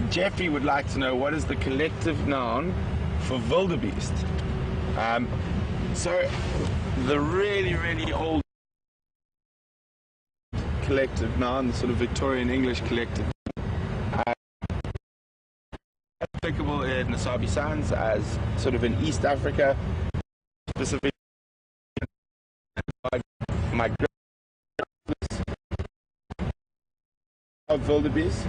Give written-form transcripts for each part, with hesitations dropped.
Jeffrey would like to know what is the collective noun for wildebeest. So the really old collective noun, the sort of Victorian English collective, applicable in the Sabi Sands as sort of in East Africa, specifically migration of wildebeest.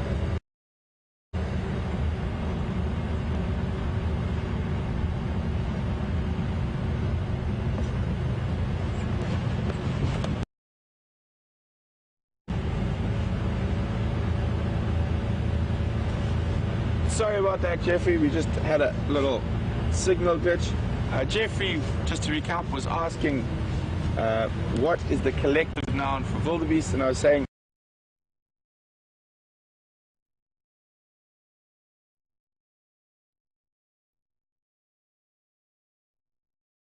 Sorry about that, Jeffrey. We just had a little signal glitch. Jeffrey, just to recap, was asking what is the collective noun for wildebeest, and I was saying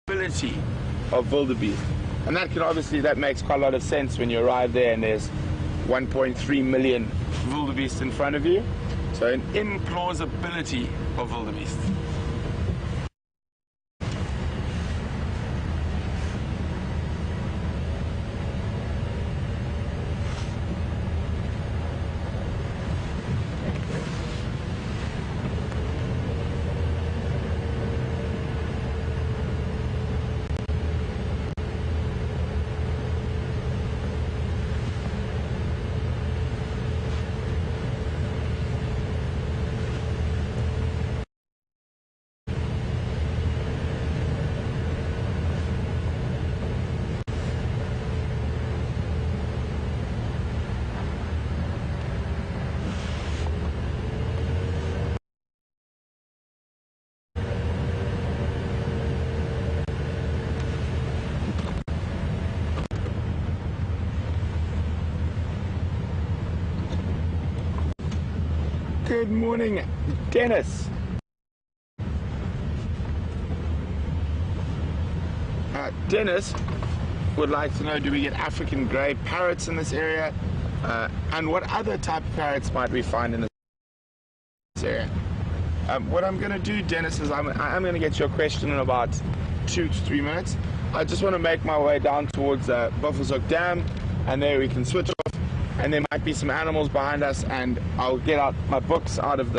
ability of wildebeest. And that makes quite a lot of sense when you arrive there and there's 1.3 million wildebeest in front of you. So an implausibility of wildebeest. Good morning, Dennis. Dennis would like to know, do we get African grey parrots in this area? And what other type of parrots might we find in this area? What I'm going to do, Dennis, is I'm going to get your question in about 2 to 3 minutes. I just want to make my way down towards Buffelshoek Dam, and there we can switch off. And there might be some animals behind us, and I'll get out my books out of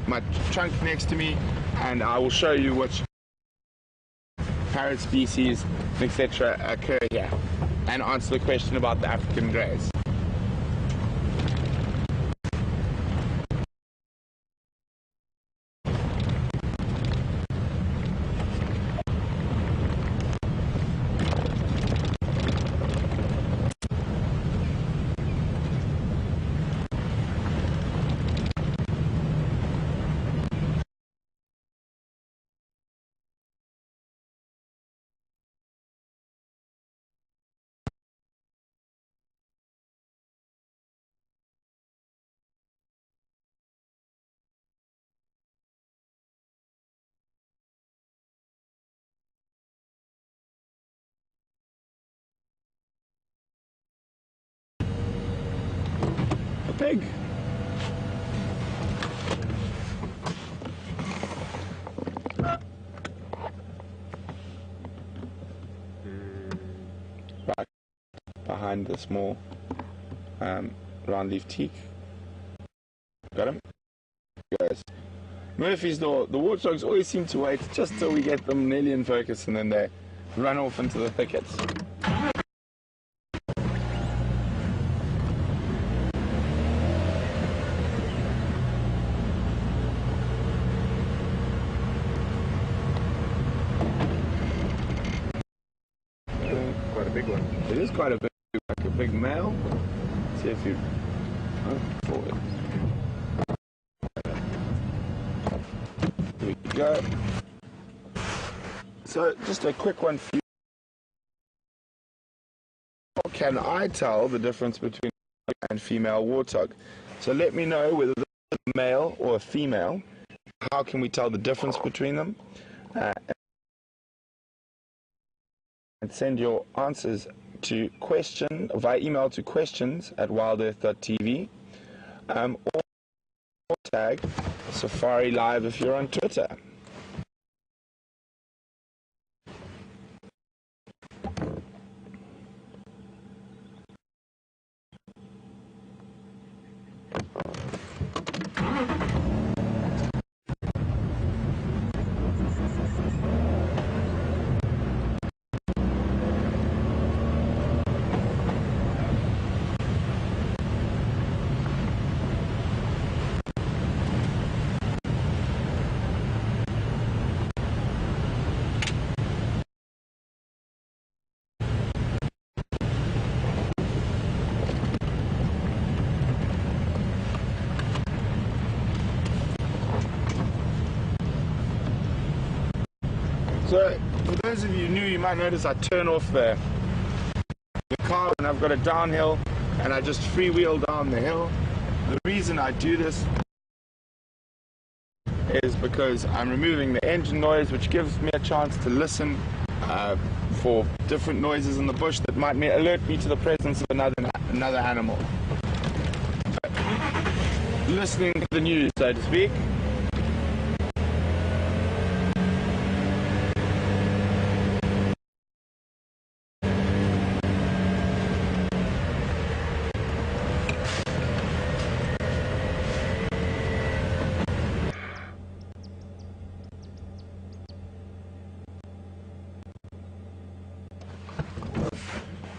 my trunk next to me, and I will show you which parrot species, etc. occur here, and answer the question about the African greys. Pig. Right behind the small round leaf teak. Got him? Yes. Murphy's Law. The warthogs always seem to wait just till we get them nearly in focus, and then they run off into the thickets. It is quite a big, like a big male. Let's see if you forward. Here we go. So just a quick one for you. How can I tell the difference between a male and female warthog? So let me know whether this is a male or a female. How can we tell the difference between them? And send your answers to via email to questions@wildearth.tv or hashtag Safari Live if you're on Twitter. So, for those of you new, you might notice I turn off the car when I've got a downhill and I just freewheel down the hill. The reason I do this is because I'm removing the engine noise, which gives me a chance to listen for different noises in the bush that might alert me to the presence of another animal. Listening to the news, so to speak.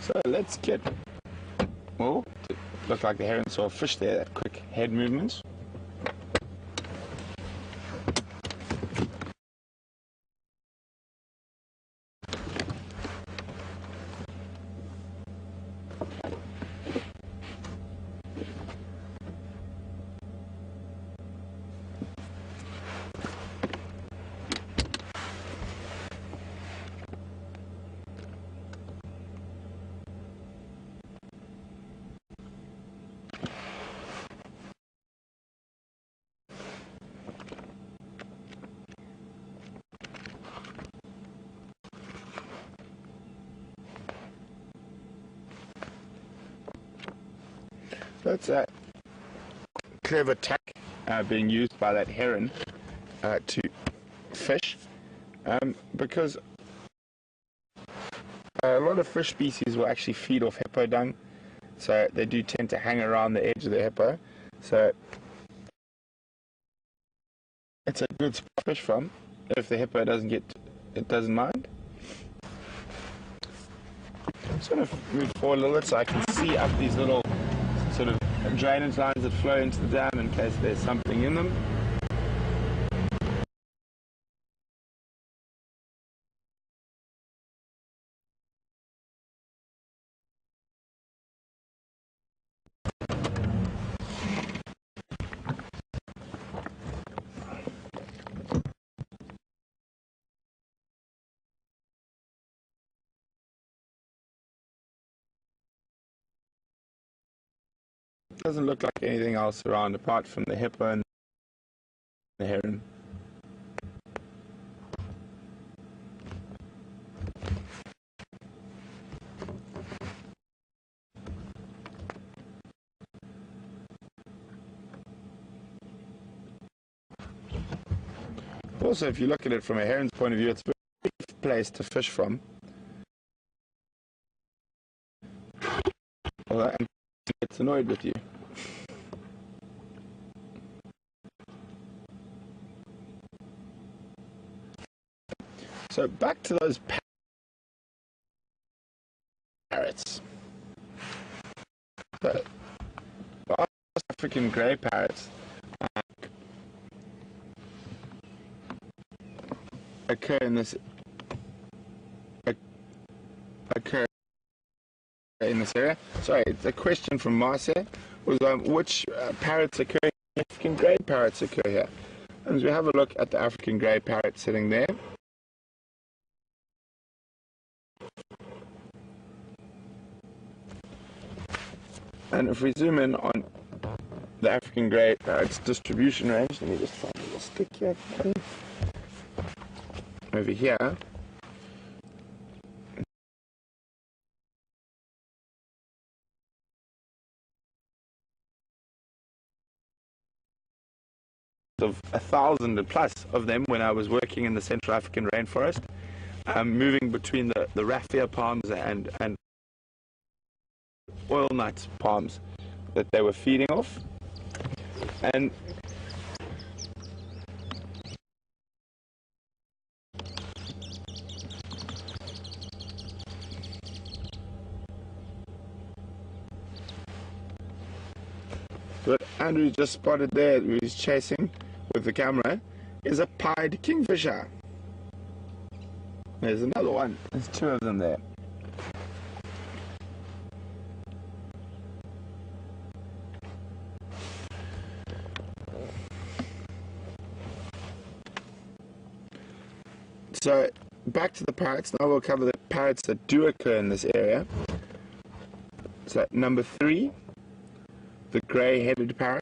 So let's get, well, it looked like the heron saw a fish there, that quick head movements. That's a clever tack being used by that heron to fish, because a lot of fish species will actually feed off hippo dung, so they do tend to hang around the edge of the hippo. So it's a good spot to fish from if the hippo doesn't mind. I'm just going to move forward a little bit so I can see up these little sort of drainage lines that flow into the dam in case there's something in them. Doesn't look like anything else around apart from the hippo and the heron. Also, if you look at it from a heron's point of view, it's a very safe place to fish from. Well, and it's annoyed with you. So back to those parrots. The African grey parrots occur in this area. Sorry, the question from Marcia was which parrots occur here? African grey parrots occur here. And as we have a look at the African grey parrot sitting there, and if we zoom in on the African grey parrot's distribution range, let me just find a little stick here. Over here, of 1,000 plus of them when I was working in the Central African rainforest, moving between the raffia palms and oil nut palms that they were feeding off. And what Andrew just spotted there, who he's chasing with the camera, is a pied kingfisher. There's another one. There's two of them there. So back to the parrots. Now we'll cover the parrots that do occur in this area. So number 3, the grey-headed parrots.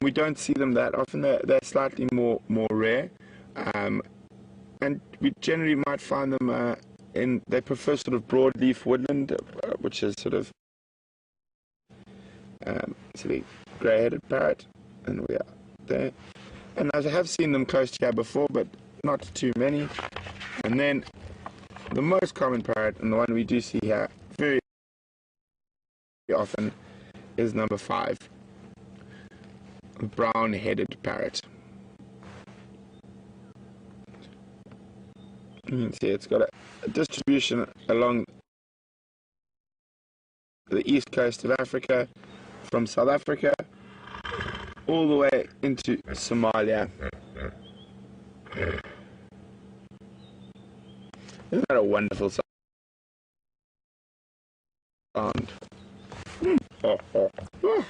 We don't see them that often. They're slightly more rare, and we generally might find them they prefer sort of broadleaf woodland, which is sort of the grey-headed parrot, and we are there. And I have seen them close to here before, but not too many. And then the most common parrot, and the one we do see here very often, is number 5, brown-headed parrot. You can see it's got a distribution along the east coast of Africa, from South Africa all the way into Somalia. Isn't that a wonderful sound? Oh, oh, oh.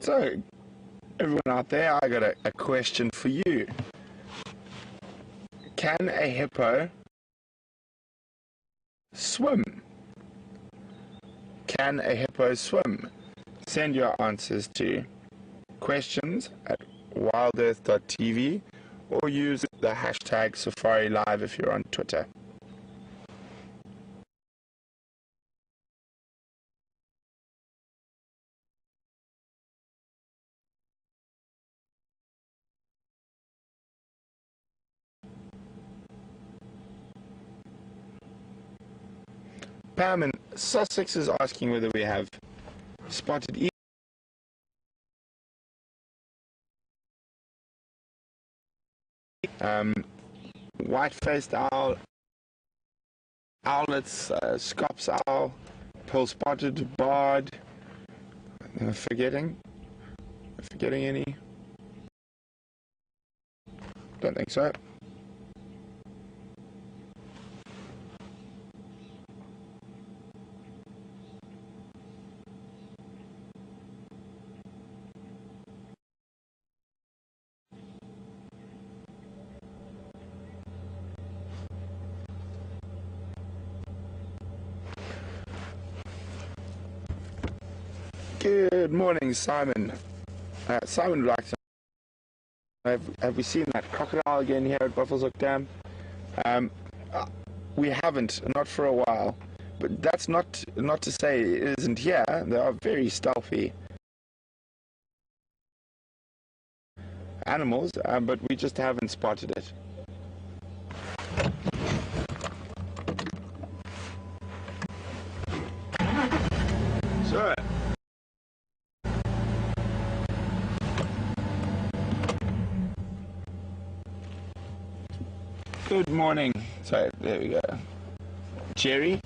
So, everyone out there, I got a question for you. Can a hippo swim? Can a hippo swim? Send your answers to questions@WildEarthTV or use the hashtag SafariLive if you're on Twitter. Pam in Sussex is asking whether we have spotted white-faced owl, owlets, scops owl, pearl-spotted barred. Forgetting any? Don't think so. Good morning, Simon. Simon would like to know, have we seen that crocodile again here at Buffelshoek Dam? We haven't, not for a while. But that's not to say it isn't here. They are very stealthy animals, but we just haven't spotted it. So, good morning. Sorry, there we go. Jerry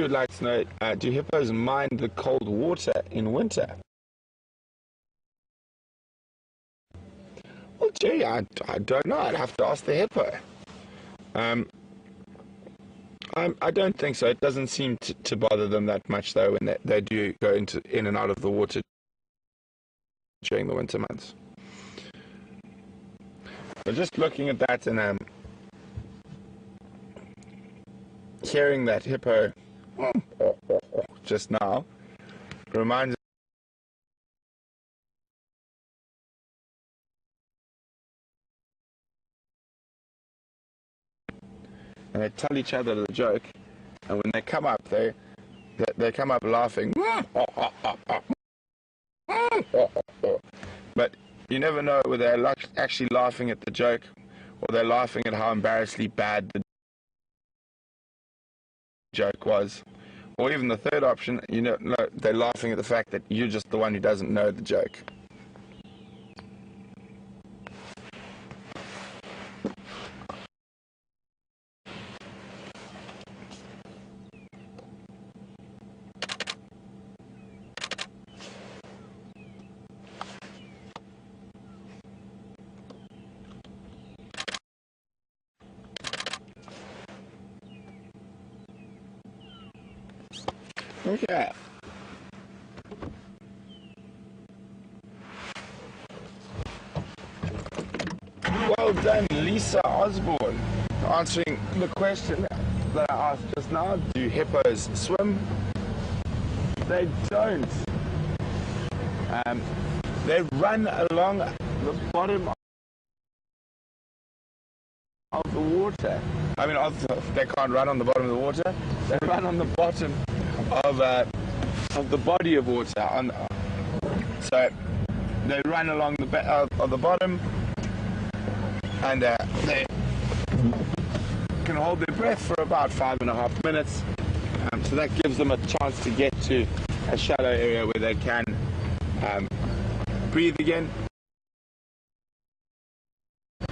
would like to know, do hippos mind the cold water in winter? Well, Jerry, I don't know. I'd have to ask the hippo. I don't think so. It doesn't seem to bother them that much, though, when they do go in and out of the water during the winter months. But just looking at that and hearing that hippo just now, reminds and they tell each other the joke, and when they come up, they come up laughing. But you never know whether they're actually laughing at the joke or they're laughing at how embarrassingly bad the joke was. Or even the third option, no, they're laughing at the fact that you're just the one who doesn't know the joke. Okay. Well done, Lisa Osborne, answering the question that I asked just now. Do hippos swim? They don't. They run along the bottom of the water. I mean, they can't run on the bottom of the water. They run on the bottom of the body of water. So they run along of the bottom, and they can hold their breath for about 5.5 minutes. So that gives them a chance to get to a shallow area where they can breathe again.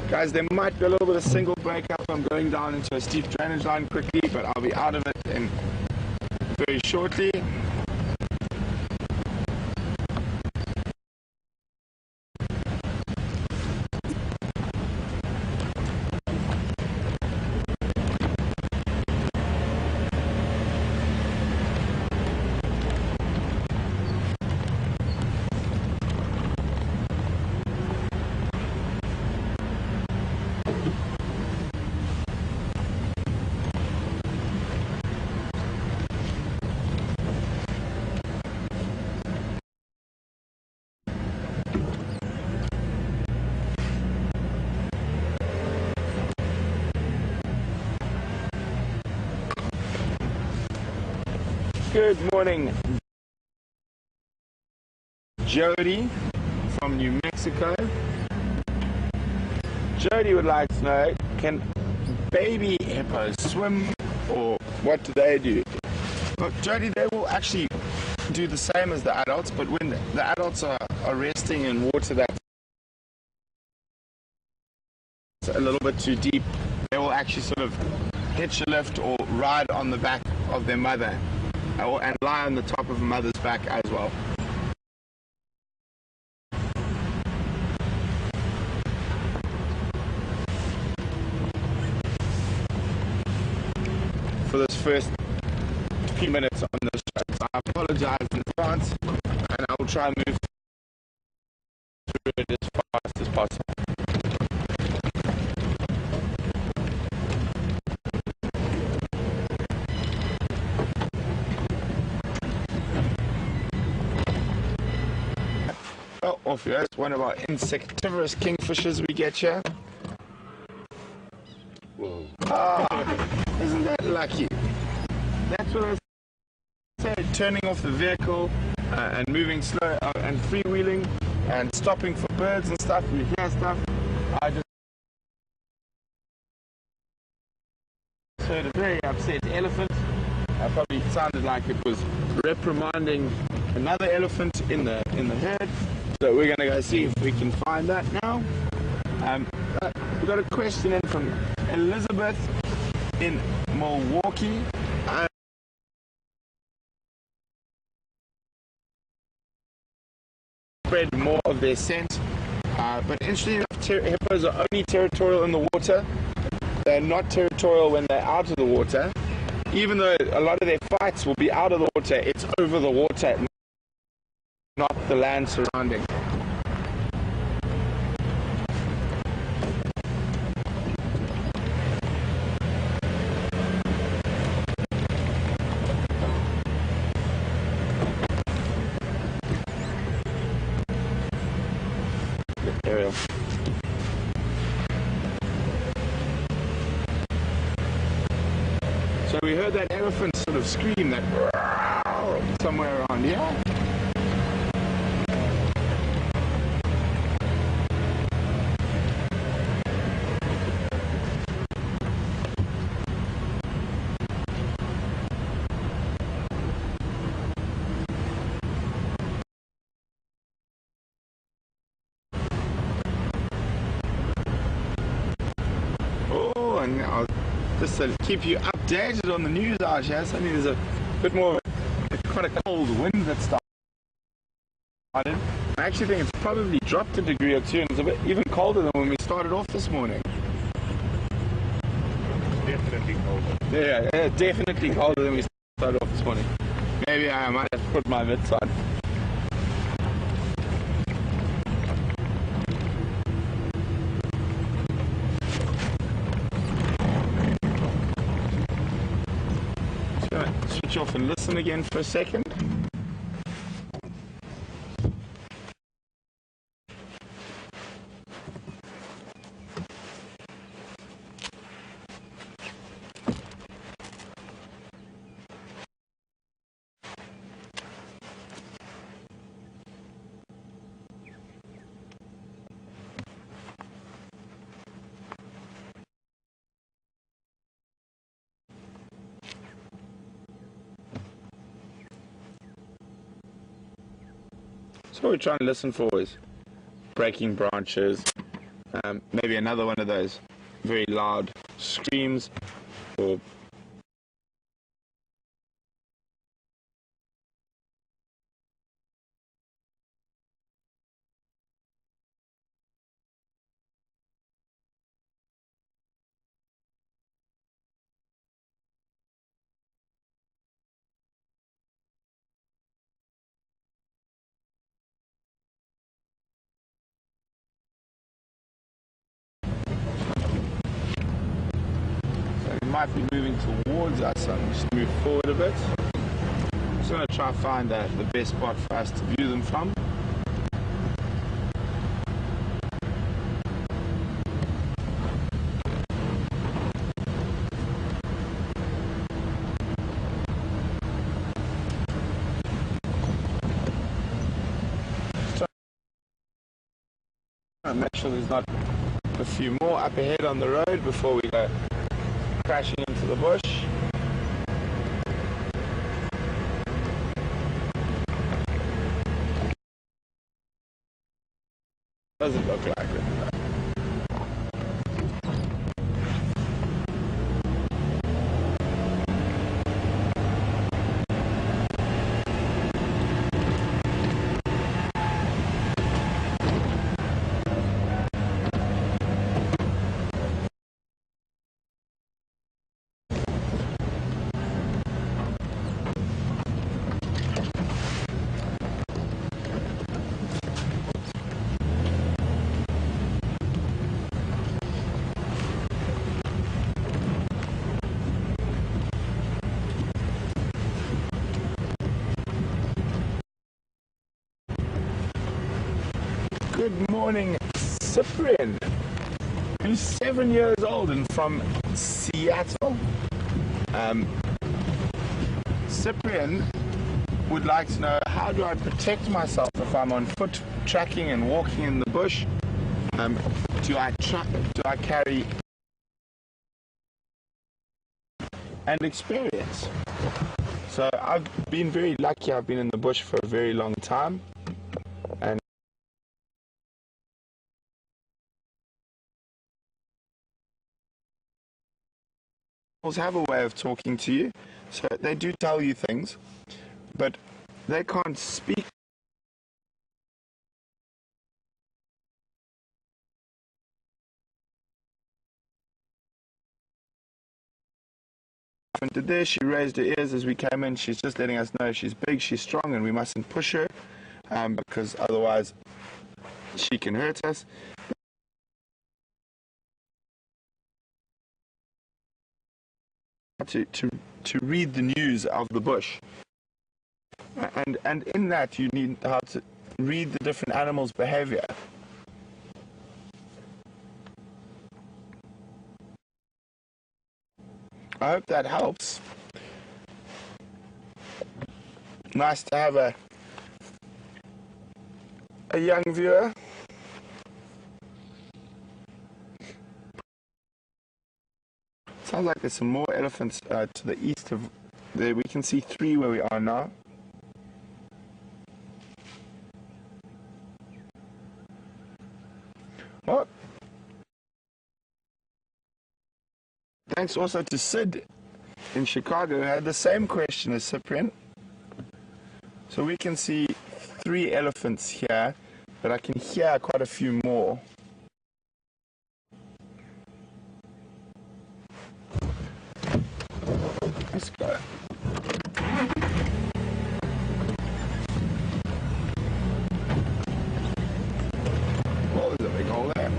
Guys, there might be a little bit of single breakup. I'm going down into a steep drainage line quickly, but I'll be out of it very shortly. Good morning, Jody from New Mexico. Jody would like to know, can baby hippos swim, or what do they do? Look, Jody, they will actually do the same as the adults, but when the adults are resting in water that's a little bit too deep, they will actually sort of hitch a lift or ride on the back of their mother, and lie on the top of a mother's back as well. For this first few minutes on this show, so I apologize in advance, and I will try and move through it as fast as possible. Well, Orpheus, one of our insectivorous kingfishers we get here. Whoa. Ah, isn't that lucky? That's what I said, turning off the vehicle and moving slow and freewheeling and stopping for birds and stuff. We hear stuff. I just heard a very upset elephant. Probably sounded like it was reprimanding another elephant in the herd. So we're going to go see if we can find that now. We've got a question in from Elizabeth in Milwaukee. Spread more of their scent. But interestingly enough, hippos are only territorial in the water. They're not territorial when they're out of the water. Even though a lot of their fights will be out of the water, it's over the water, not the land surrounding. So we heard that elephant sort of scream, that somewhere around here. Oh, and I'll just to keep you updated on the news out here. Suddenly there's a bit more of quite a cold wind that started. I actually think it's probably dropped a degree or two, and it's a bit even colder than when we started off this morning. Definitely colder. Yeah, definitely colder than we started off this morning. Maybe I might have to put my mitts on. Just gonna switch off and listen again for a second. So what we're trying to listen for is breaking branches, maybe another one of those very loud screams, or might be moving towards us. So I'm just move forward a bit. Just going to try to find the best spot for us to view them from. Make sure there's not a few more up ahead on the road before we go crashing into the bush. Doesn't look like it. Good morning, Cyprian, who's 7 years old and from Seattle. Cyprian would like to know, how do I protect myself if I'm on foot tracking and walking in the bush? Do I carry and experience? So I've been very lucky. I've been in the bush for a very long time, and have a way of talking to you. So they do tell you things, but they can't speak. And there she raised her ears as we came in. She's just letting us know she's big, she's strong, and we mustn't push her, because otherwise she can hurt us. To read the news of the bush, and in that you need how to read the different animals' behavior. I hope that helps. nice to have a young viewer. Sounds like there's some more elephants to the east of there. We can see 3 where we are now. Well, thanks also to Sid in Chicago, who had the same question as Cyprian. So we can see 3 elephants here, but I can hear quite a few more. Let's go. Oh, there's a big hole there.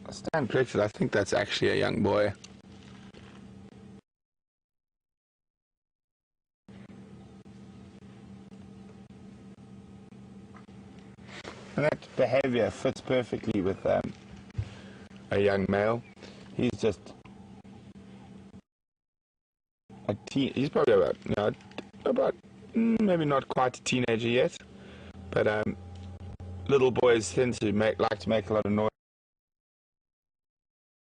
I stand corrected, I think that's actually a young boy. And that behavior fits perfectly with a young male. He's just he's probably about maybe not quite a teenager yet, but little boys tend to like to make a lot of noise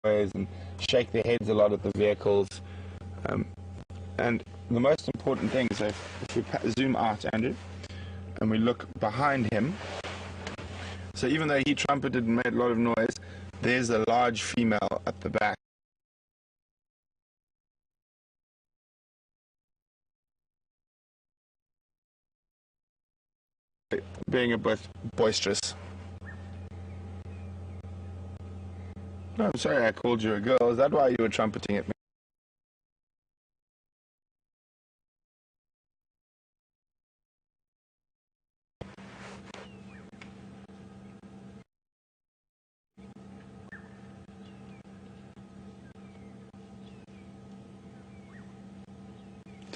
and shake their heads a lot at the vehicles. And the most important thing is if we zoom out, Andrew, and we look behind him, so even though he trumpeted and made a lot of noise, there's a large female at the back, being a bit boisterous. No, I'm sorry I called you a girl. Is that why you were trumpeting at me?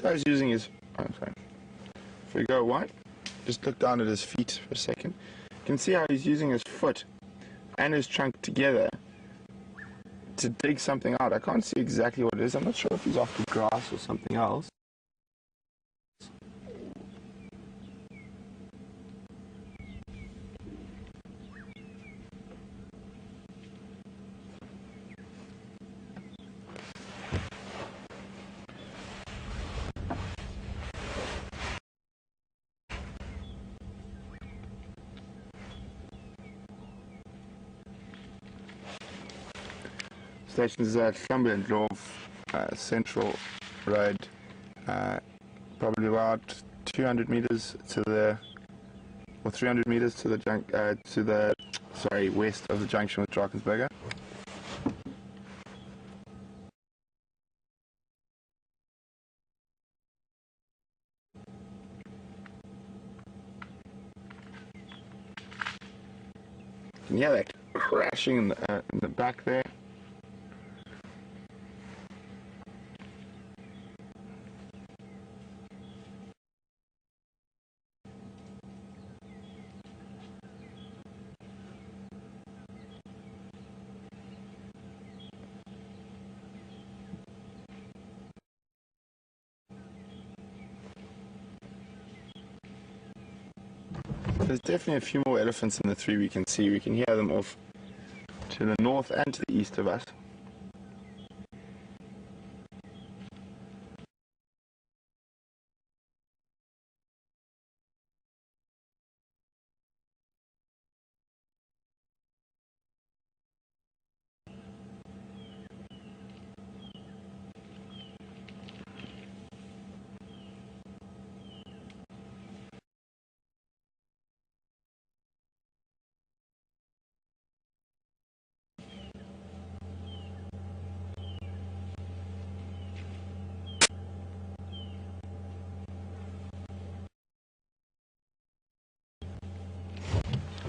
So he's using his... Oh, sorry. If we go white, just look down at his feet for a second. You can see how he's using his foot and his trunk together to dig something out. I can't see exactly what it is. I'm not sure if he's after grass or something else. Stations at Cumberland Grove Central Road, probably about 200 meters to the, or 300 meters to the west of the junction with Drakensberger. You can hear that crashing in the back there. There's definitely a few more elephants in the 3 we can see. We can hear them off to the north and to the east of us.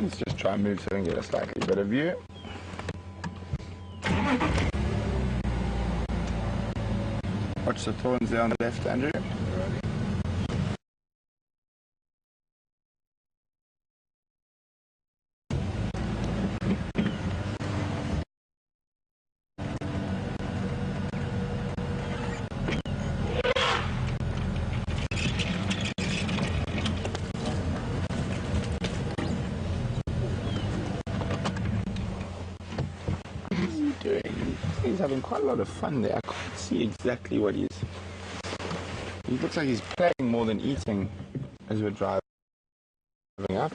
Let's just try and move so we can get a slightly better view. Watch the thorns there on the left, Andrew. He's having quite a lot of fun there. I can't see exactly what he looks like he's playing more than eating as we're driving up.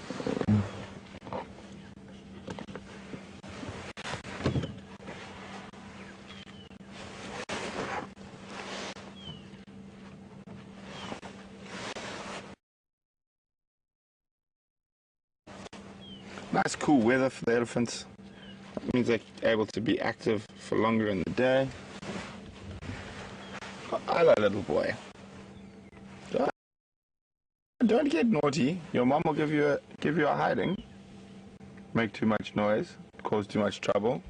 Nice cool weather for the elephants. That means they're able to be active for longer in the day. Hello, little boy. Don't get naughty. Your mom will give you a hiding. Make too much noise, cause too much trouble.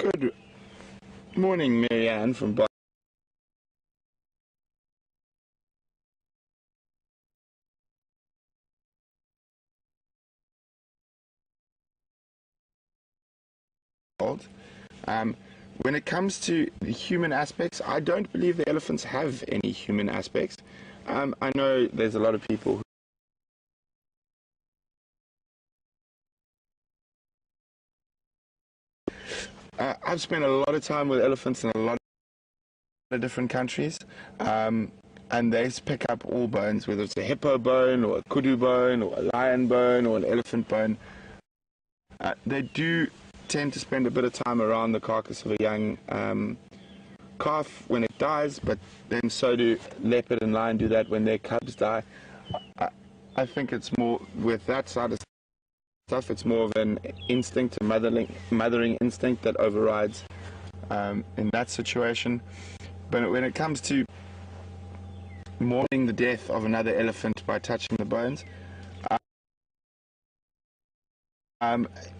Good morning, Marianne from when it comes to the human aspects, I don't believe the elephants have any human aspects. I know there's a lot of people I've spent a lot of time with elephants in a lot of different countries, and they pick up all bones, whether it's a hippo bone or a kudu bone or a lion bone or an elephant bone. They do tend to spend a bit of time around the carcass of a young calf when it dies, but then so do leopard and lion do that when their cubs die. I think it's more with that side of stuff, it's more of an instinct, a mothering instinct that overrides in that situation. But when it comes to mourning the death of another elephant by touching the bones,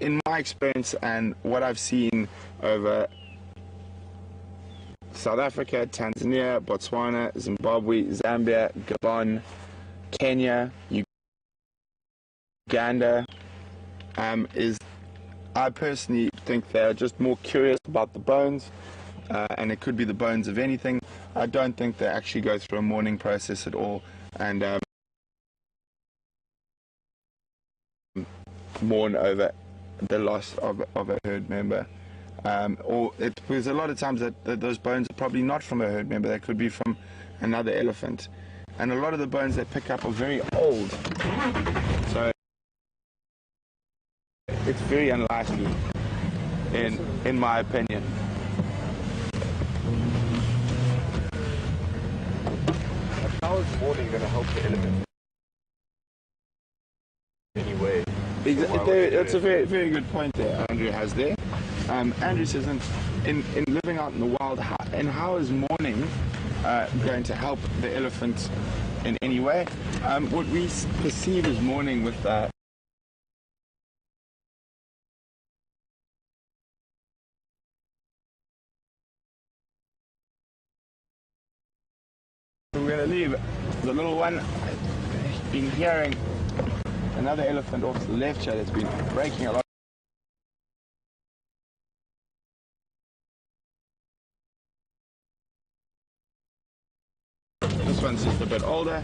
in my experience and what I've seen over South Africa, Tanzania, Botswana, Zimbabwe, Zambia, Gabon, Kenya, Uganda, is I personally think they're just more curious about the bones, and it could be the bones of anything. I don't think they actually go through a mourning process at all and mourn over the loss of a herd member. Because a lot of times that those bones are probably not from a herd member, they could be from another elephant. And a lot of the bones they pick up are very old. So it's very unlikely, in my opinion. How is mourning going to help the elephant? Anyway. That's a very, very good point there Andrew has there. Andrew says, in living out in the wild, how is mourning going to help the elephant in any way? What we perceive as mourning with we're going to leave the little one. I've been hearing another elephant off to the left here that's been breaking a lot. This one's just a bit older.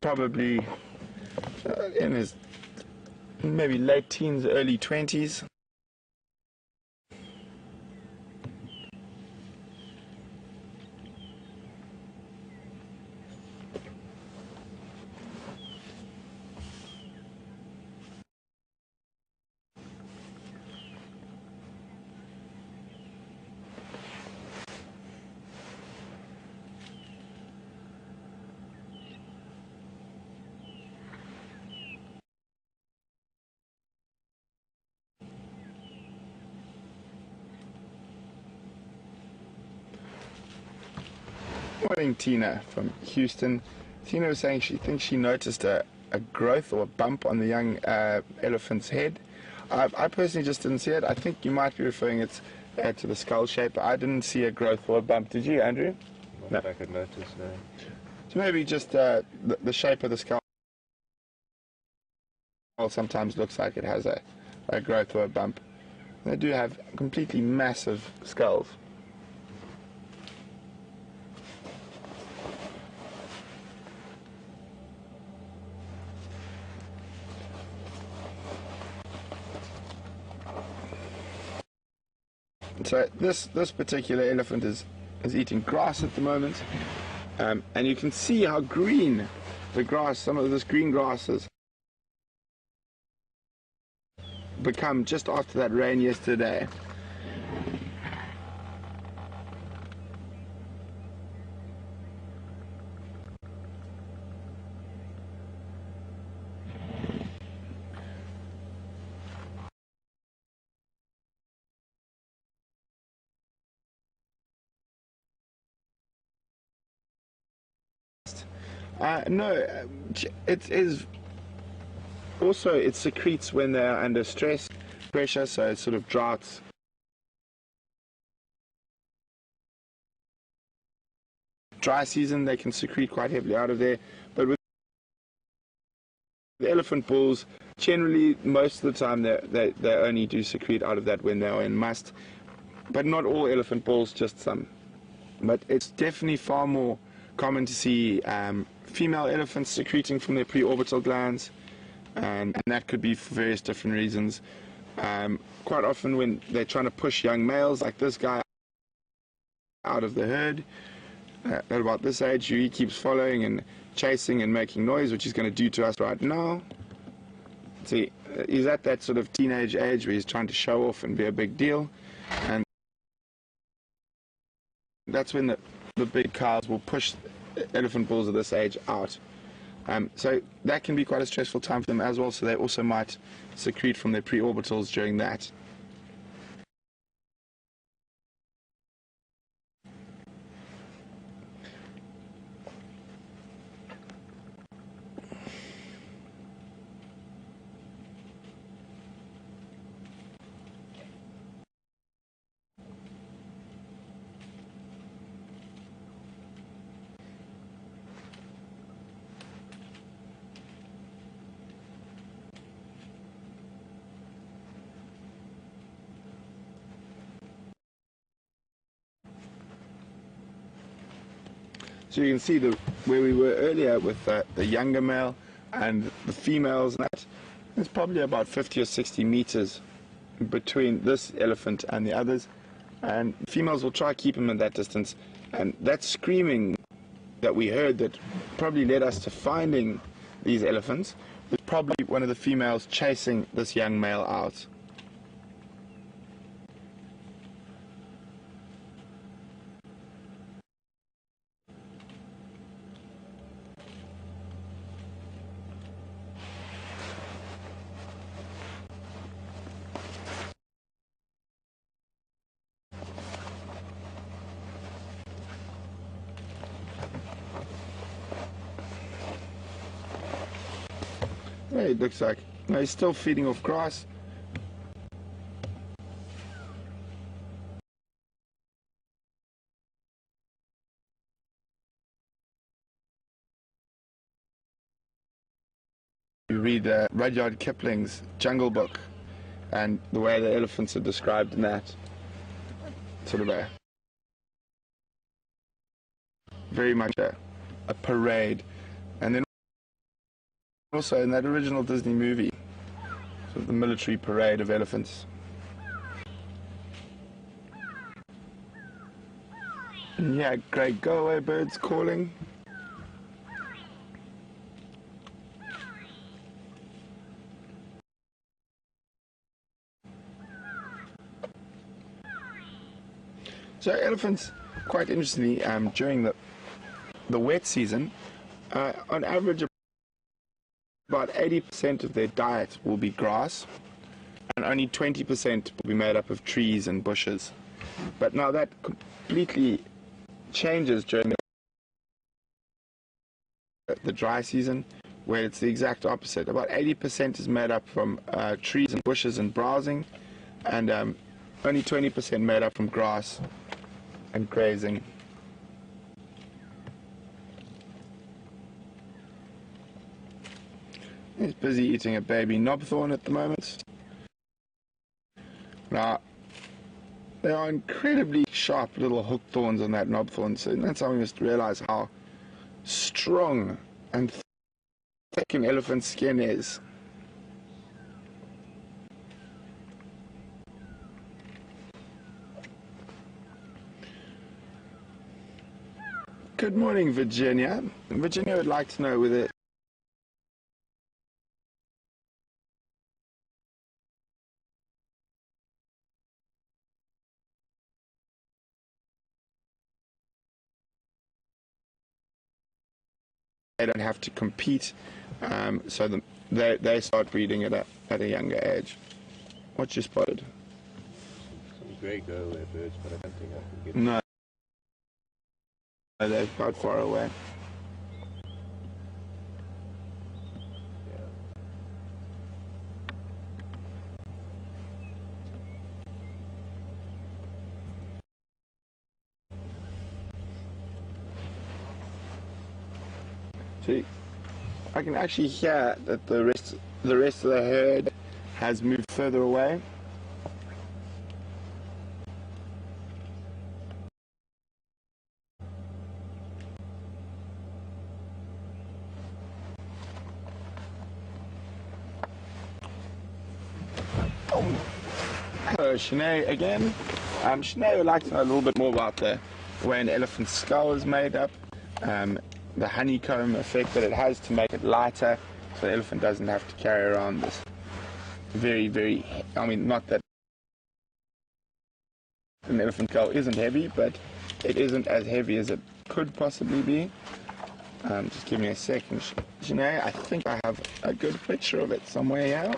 Probably in his maybe late teens, early 20s. Morning, Tina from Houston. Tina was saying she thinks she noticed a growth or a bump on the young elephant's head. I personally just didn't see it. I think you might be referring it to the skull shape. I didn't see a growth or a bump. Did you, Andrew? Not I could notice, no. So maybe just the shape of the skull sometimes looks like it has a growth or a bump. They do have completely massive skulls. So this particular elephant is eating grass at the moment, and you can see how green the grass, some of this green grass has become just after that rain yesterday. No, it is also, it secretes when they're under stress, pressure, so it sort of droughts. Dry season, they can secrete quite heavily out of there, but with the elephant bulls, generally, most of the time, they only do secrete out of that when they're in must, but not all elephant bulls, just some. But it's definitely far more common to see female elephants secreting from their preorbital glands, and that could be for various different reasons. Quite often when they're trying to push young males, like this guy, out of the herd, at about this age, he keeps following and chasing and making noise, which he's going to do to us right now. See, he's at that sort of teenage age where he's trying to show off and be a big deal, and that's when the big cows will push elephant bulls of this age out. So that can be quite a stressful time for them as well, so they also might secrete from their preorbitals during that. So you can see where we were earlier with the younger male and the females, and that it's probably about 50 or 60 meters between this elephant and the others, and females will try to keep him at that distance, and that screaming that we heard that probably led us to finding these elephants was probably one of the females chasing this young male out. Yeah, it looks like. No, he's still feeding off grass. You read Rudyard Kipling's Jungle Book and the way the elephants are described in that. Sort of a very much a parade. And then also in that original Disney movie, sort of the military parade of elephants. And yeah, great go-away birds calling. So elephants, quite interestingly, during the wet season, on average about 80% of their diet will be grass, and only 20% will be made up of trees and bushes. But now that completely changes during the dry season, where it's the exact opposite. About 80% is made up from trees and bushes and browsing, and only 20% made up from grass and grazing. He's busy eating a baby knobthorn at the moment. Now, there are incredibly sharp little hook thorns on that knobthorn, so that's how we must realize how strong and thick an elephant's skin is. Good morning, Virginia. Virginia would like to know whether they don't have to compete, so they start breeding at a younger age. What you spotted? Some grey go-away birds, but I don't think I can get No, they're quite far away. Yeah. See, I can actually hear that the rest of the herd has moved further away. Hello, Shanae again. Shanae would like to know a little bit more about the way an elephant's skull is made up, the honeycomb effect that it has to make it lighter, so the elephant doesn't have to carry around this very, I mean, not that an elephant skull isn't heavy, but it isn't as heavy as it could possibly be. Just give me a second, Shanae. I think I have a good picture of it somewhere here.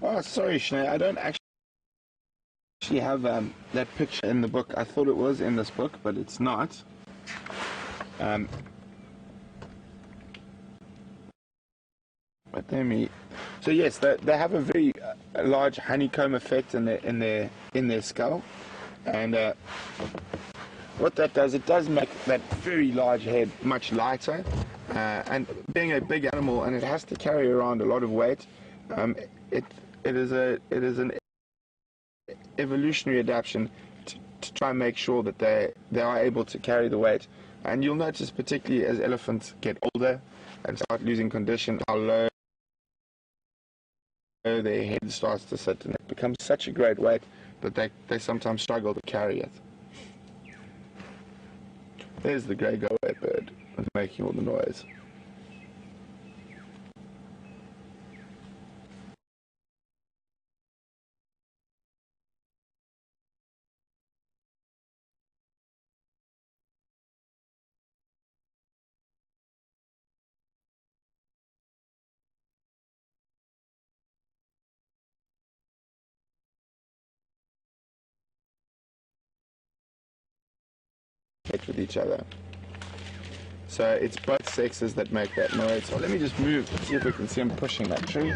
Oh, sorry, Shanae. I don't actually have that picture in the book. I thought it was in this book, but it's not. But so yes, they have a very large honeycomb effect in their skull, and what that does, it does make that very large head much lighter. And being a big animal, and it has to carry around a lot of weight, it is an evolutionary adaptation to try and make sure that they are able to carry the weight. And you'll notice, particularly as elephants get older and start losing condition, how low their head starts to sit, and it becomes such a great weight that they sometimes struggle to carry it. There's the grey go-away bird making all the noise. communicate with each other. So it's both sexes that make that noise. So let me just move, see if we can see him pushing that tree.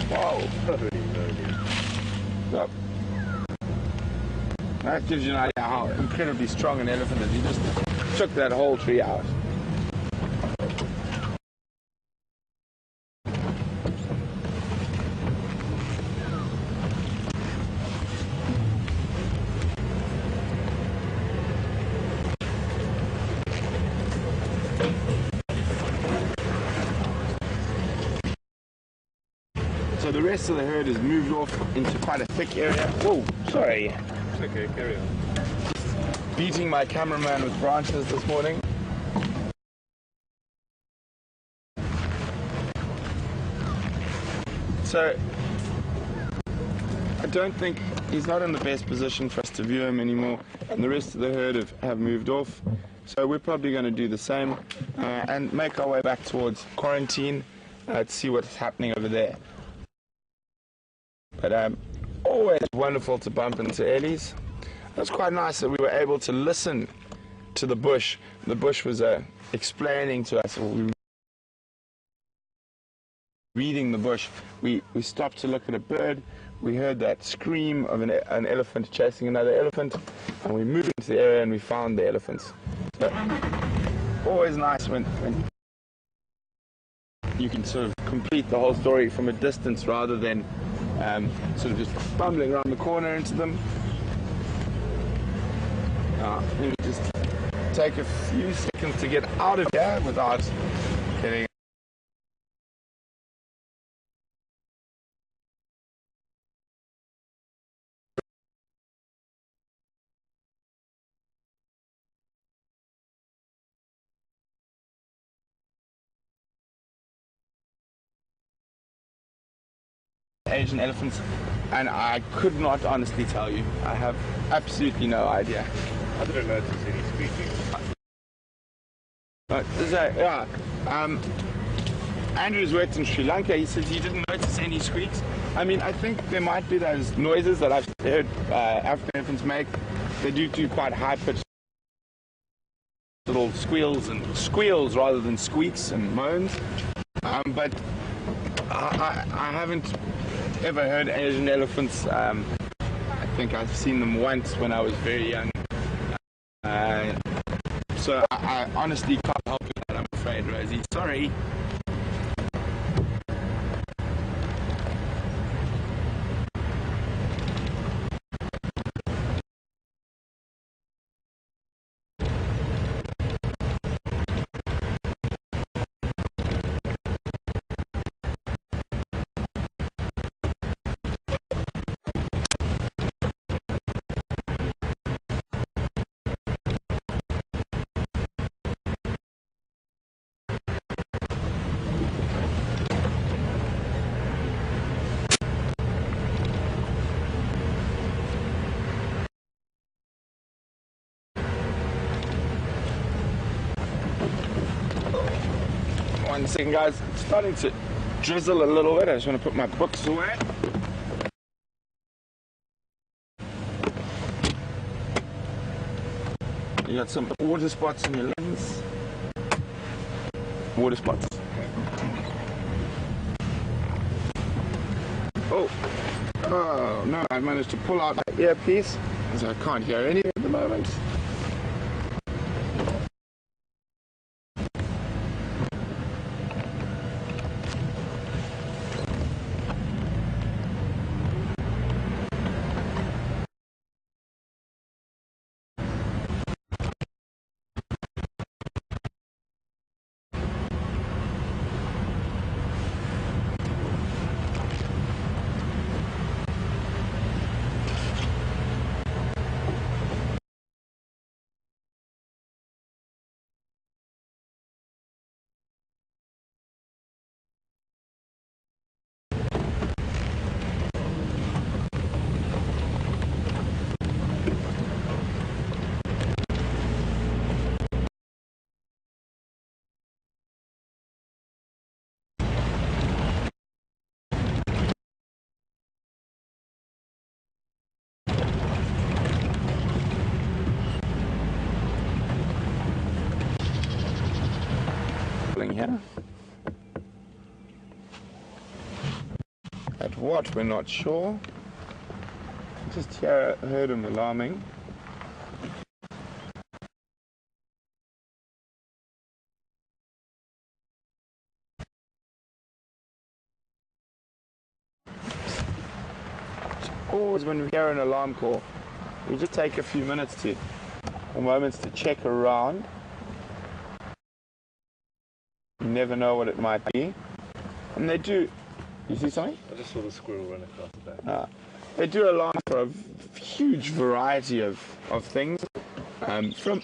Whoa! So, that gives you an idea how incredibly strong an elephant is. He just took that whole tree out. So the rest of the herd has moved off into quite a thick area. Whoa, sorry. It's okay, carry on. Beating my cameraman with branches this morning. So I don't think he's not in the best position for us to view him anymore, and the rest of the herd have moved off. So we're probably going to do the same and make our way back towards quarantine to see what's happening over there. But always wonderful to bump into Ellie's. It was quite nice that we were able to listen to the bush. The bush was explaining to us, we were reading the bush. We stopped to look at a bird. We heard that scream of an elephant chasing another elephant, and we moved into the area and we found the elephants. So always nice when you can sort of complete the whole story from a distance rather than sort of just bumbling around the corner into them. Let me just take a few seconds to get out of here without getting Asian elephants, and I could not honestly tell you. I have absolutely no idea. I didn't notice any squeaking. Andrew's worked in Sri Lanka. He says he didn't notice any squeaks. I mean, I think there might be those noises that I've heard African elephants make. They do quite high-pitched little squeals rather than squeaks and moans. But I haven't ever heard Asian elephants. I think I've seen them once when I was very young. So I honestly can't help with that, I'm afraid, Rosie. Sorry. One second, guys. It's starting to drizzle a little bit. I just want to put my books away. You got some water spots in your lens. Water spots. Oh no, I managed to pull out my earpiece, so I can't hear anything at the moment. alarming here. At what, we're not sure. Just heard him alarming. Always when we hear an alarm call, we just take a few moments to check around. You never know what it might be. And they do. You see something? I just saw the squirrel run across the back. They do alarm for a huge variety of things. From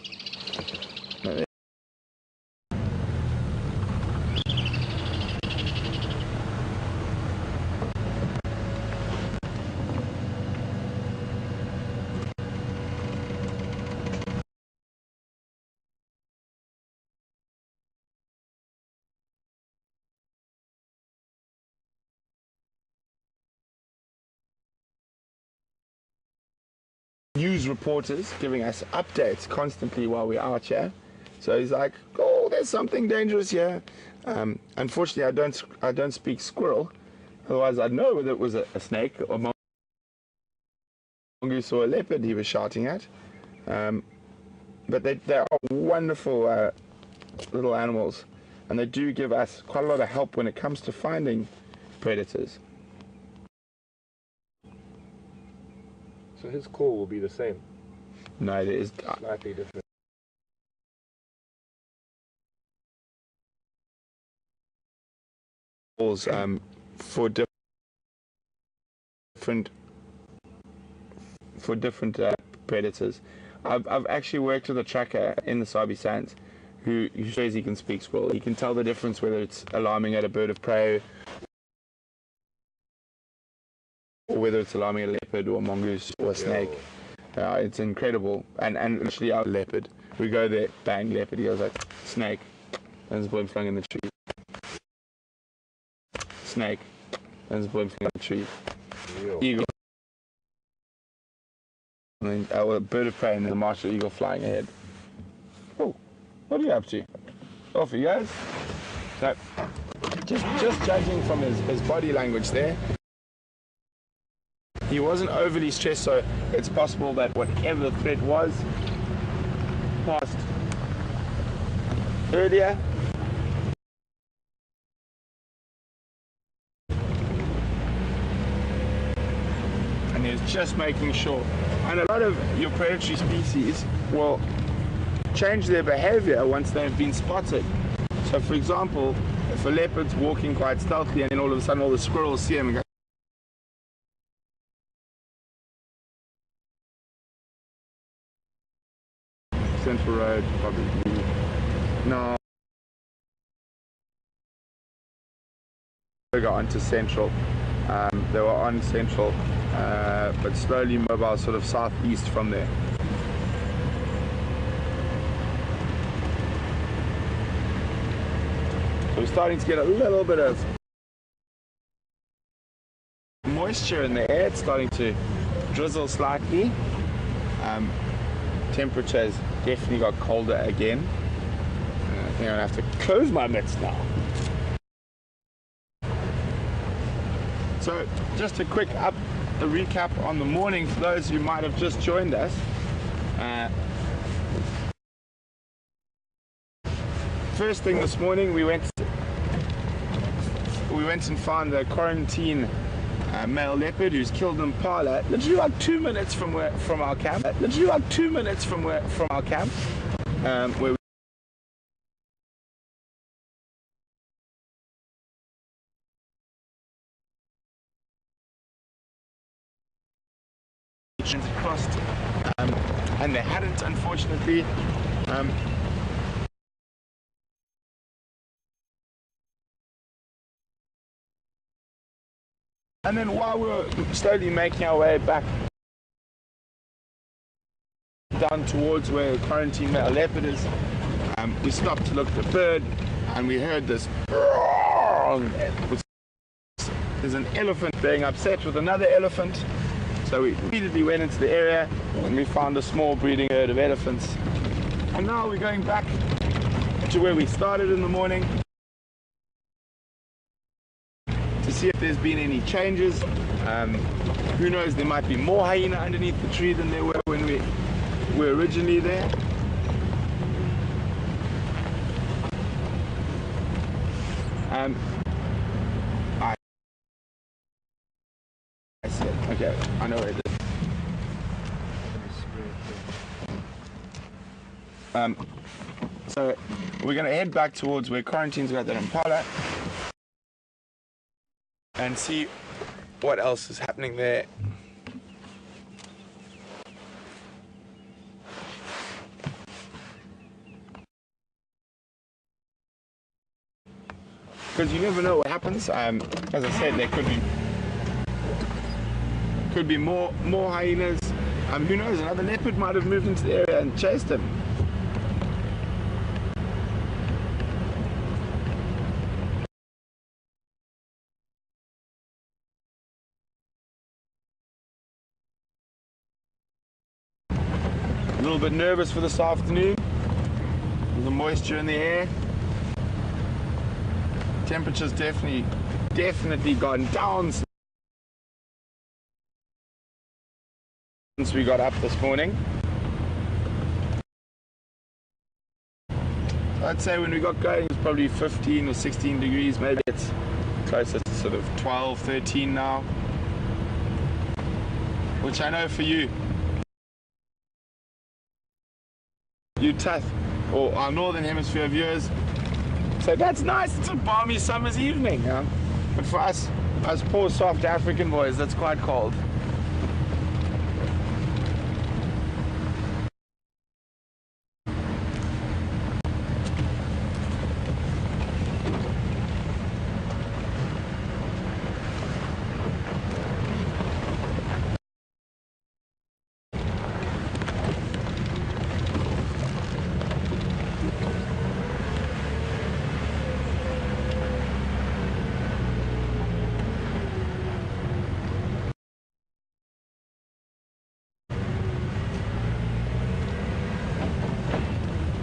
news reporters giving us updates constantly while we're out here. So he's like, oh, there's something dangerous here. Unfortunately, I don't speak squirrel. Otherwise, I'd know whether it was a snake or mongoose or a leopard he was shouting at. But they are wonderful little animals, and they do give us quite a lot of help when it comes to finding predators. So his call will be the same? No, it is Slightly different. calls for different predators. I've actually worked with a tracker in the Sabi Sands who says he can speak squirrel. He can tell the difference whether it's alarming at a bird of prey or whether it's alarming a leopard or a mongoose or a snake. It's incredible. And literally our leopard, we go there, bang, leopard, he goes like, snake, and his boy flung in the tree. Snake, and his boy flung in the tree. Eagle. And then a bird of prey and then the martial eagle flying ahead. Oh, what are you up to? Off you guys. So, just judging from his body language there, he wasn't overly stressed, so it's possible that whatever the threat was passed earlier. And he's just making sure. And a lot of your predatory species will change their behavior once they've been spotted. So for example, if a leopard's walking quite stealthily and then all of a sudden all the squirrels see him and go, Central Road, probably. No. They got onto Central. They were on Central, but slowly mobile sort of southeast from there. So we're starting to get a little bit of moisture in the air. It's starting to drizzle slightly. Temperature has definitely got colder again. I think I'm gonna have to close my mitts now. So just a quick recap on the morning for those who might have just joined us. First thing this morning, we went and found the quarantine male leopard who's killed an impala literally like 2 minutes from our camp. Where crossed, and they hadn't, unfortunately. And then while we were slowly making our way back down towards where the quarantine male leopard is, we stopped to look at the bird, and we heard this. There's an elephant being upset with another elephant. So we immediately went into the area and we found a small breeding herd of elephants. And now we're going back to where we started in the morning. see if there's been any changes. Who knows, there might be more hyena underneath the tree than there were when we were originally there. I said, okay, I know where it is. So we're going to head back towards where Quarantine's got that Impala and see what else is happening there. Because you never know what happens. As I said, there could be more hyenas. Who knows? Another leopard might have moved into the area and chased him. A little bit nervous for this afternoon. The moisture in the air. Temperature's definitely gone down since we got up this morning. I'd say when we got going it was probably 15 or 16 degrees, maybe it's closer to sort of 12, 13 now. Which I know for you tough, or our northern hemisphere viewers, so that's nice, it's a balmy summer's evening. But for us poor soft African boys, that's quite cold.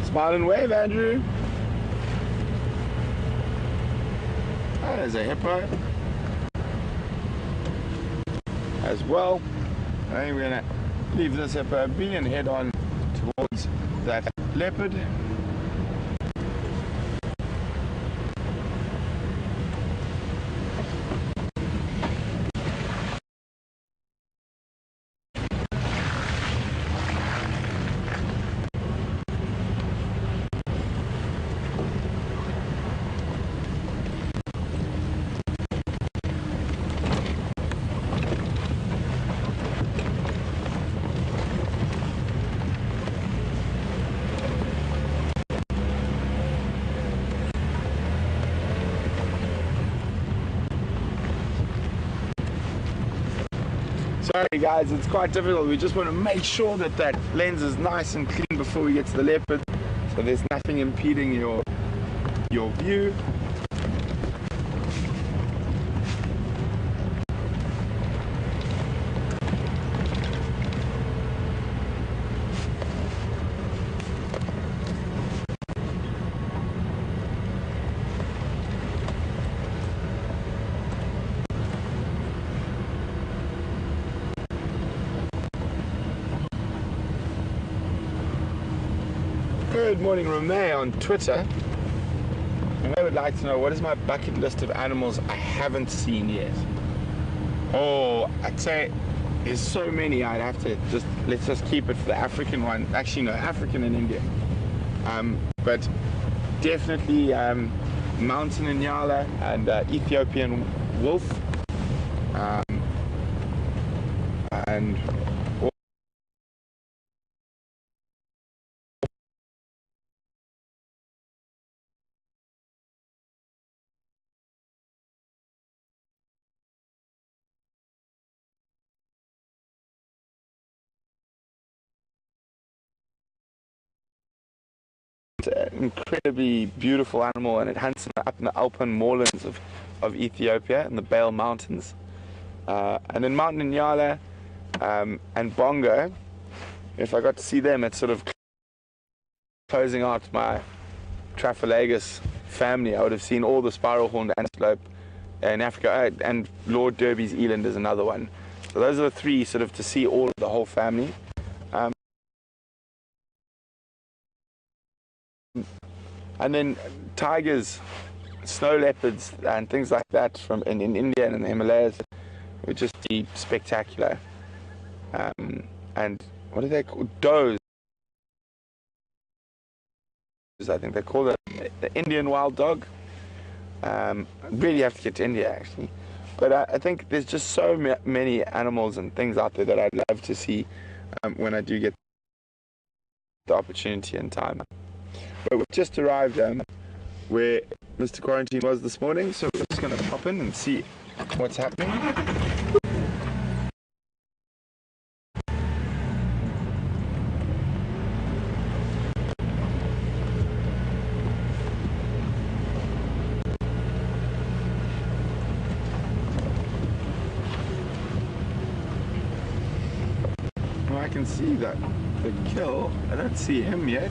Smile and wave, Andrew. Oh, there's a hippo as well. I think we're going to leave this hippo be and head on towards that leopard. Sorry guys, it's quite difficult. We just want to make sure that that lens is nice and clean before we get to the leopard, so there's nothing impeding your view. Good morning, Ramey on Twitter. And they would like to know, what is my bucket list of animals I haven't seen yet? Oh, I'd say there's so many. I'd have to let's just keep it for the African one. Actually, no, African and Indian. But definitely mountain Inyala and Ethiopian wolf. And an incredibly beautiful animal, and it hunts up in the alpine moorlands of Ethiopia in the Bale Mountains. And in Mountain Inyala and Bongo, if I got to see them, it's sort of closing out my Traphalagus family. I would have seen all the spiral horned antelope, in Africa, and Lord Derby's eland is another one. So those are the three, sort of to see all of the whole family. And then tigers, snow leopards, and things like that from in India and in the Himalayas would just be spectacular. And what are they called? Does. I think they call it the Indian wild dog. Really have to get to India actually, but I think there's just so many animals and things out there that I'd love to see when I do get the opportunity and time. But we've just arrived where Mr. Quarantine was this morning, so we're just going to pop in and see what's happening. I can see that the kill. I don't see him yet.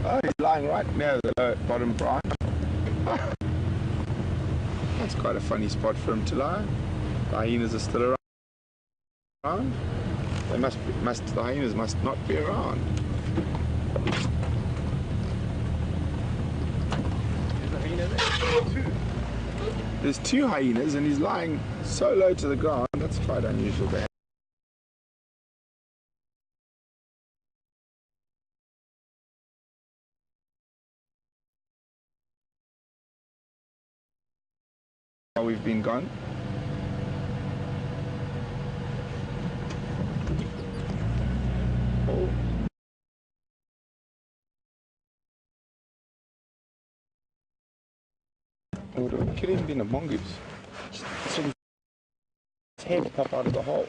Oh, he's lying right near the bottom branch. That's quite a funny spot for him to lie. The hyenas are still around. They the hyenas must not be around. There's a hyena there. There's two hyenas and he's lying so low to the ground. That's quite unusual there. We've been gone. Oh. Oh, it could even be a mongoose. Just sort of his head pop out of the hole.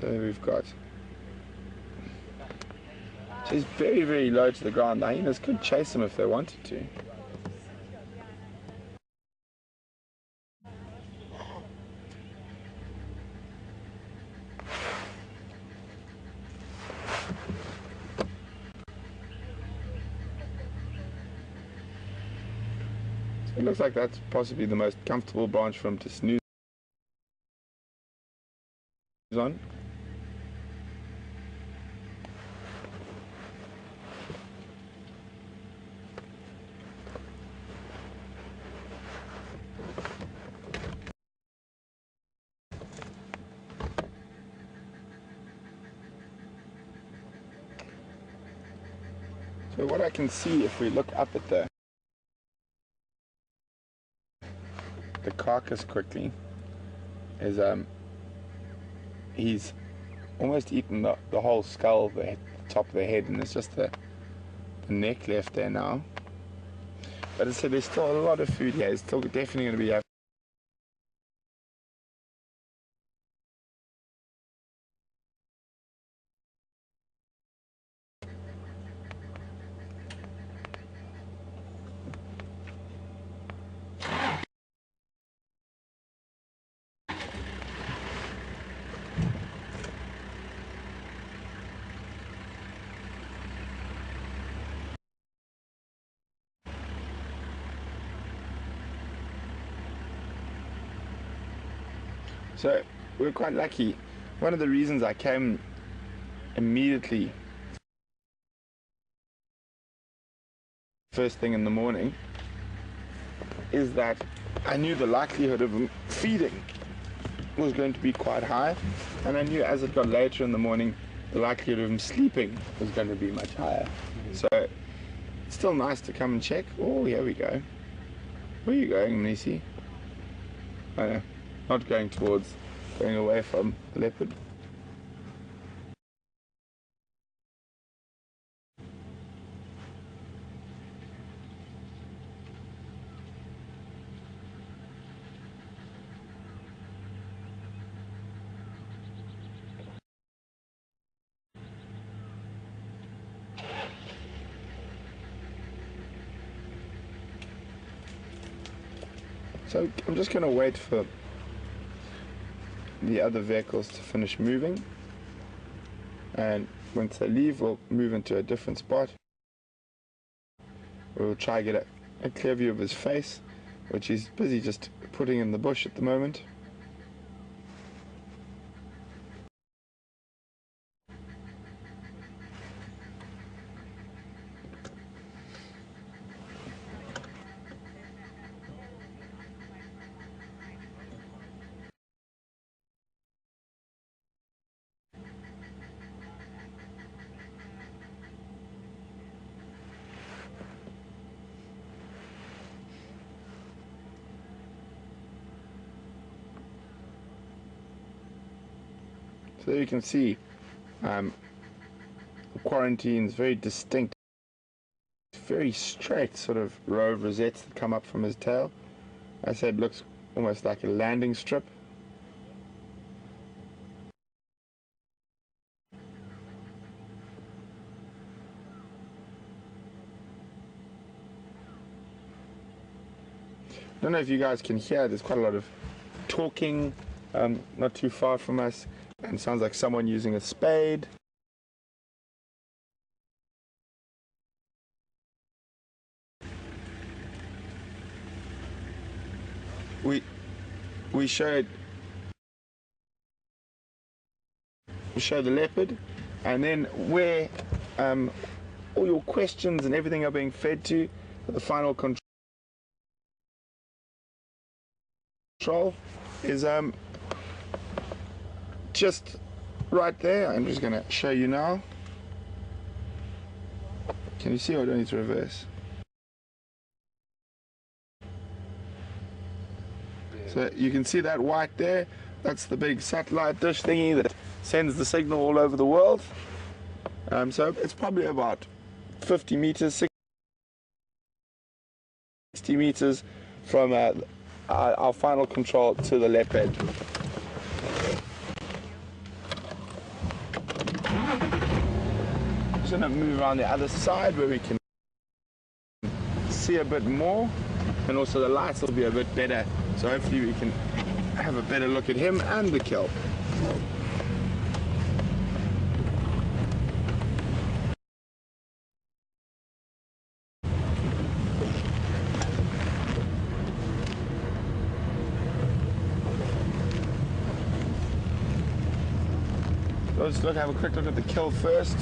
So we've got. So he's very, very low to the ground. The hyenas could chase him if they wanted to. So it looks like that's possibly the most comfortable branch for him to snooze on. So what I can see if we look up at the carcass quickly is he's almost eaten the whole skull, the top of the head, and it's just the neck left there now. But as I said, there's still a lot of food here. It's still definitely going to be So we're quite lucky. One of the reasons I came immediately first thing in the morning is that I knew the likelihood of him feeding was going to be quite high, and I knew as it got later in the morning the likelihood of him sleeping was going to be much higher. So it's still nice to come and check. Oh, here we go. Where are you going, Nisi? Oh no, not going away from the leopard. So I'm just going to wait for the other vehicles to finish moving, and once they leave we'll move into a different spot. We'll try to get a clear view of his face, which he's busy just putting in the bush at the moment. So you can see the quarantine's very distinct, very straight sort of row of rosettes that come up from his tail. I said it looks almost like a landing strip. I don't know if you guys can hear, there's quite a lot of talking not too far from us, and it sounds like someone using a spade. We showed the leopard, and then where all your questions and everything are being fed to, the final control is just right there. I'm just going to show you now. Can you see, or do I need to reverse? So you can see that white there, that's the big satellite dish thingy that sends the signal all over the world. So it's probably about 50 meters, 60 meters from our final control to the leopard. Just going to move around the other side where we can see a bit more, and also the lights will be a bit better, so hopefully we can have a better look at him and the kill. Let's have a quick look at the kill first.